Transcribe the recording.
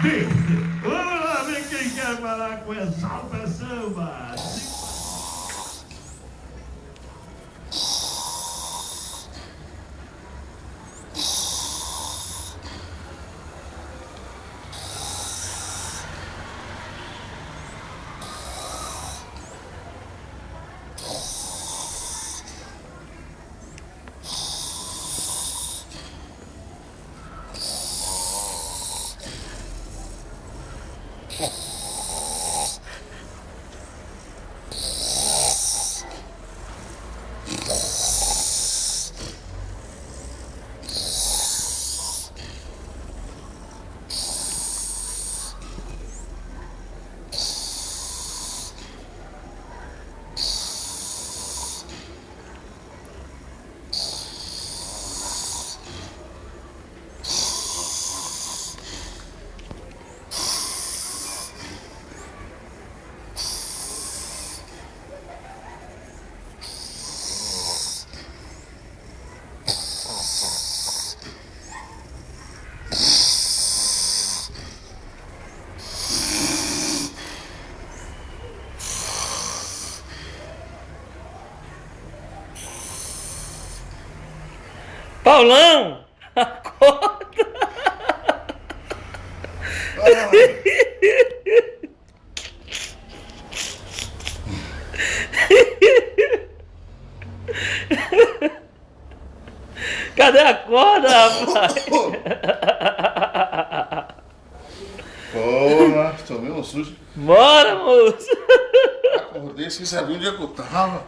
Vamos lá ver quem quer falar com Exalta Samba. Paulão, acorda! Cadê a corda, rapaz? Porra, tomei um susto. Bora, moço! Acordei sem saber onde é que eu tava.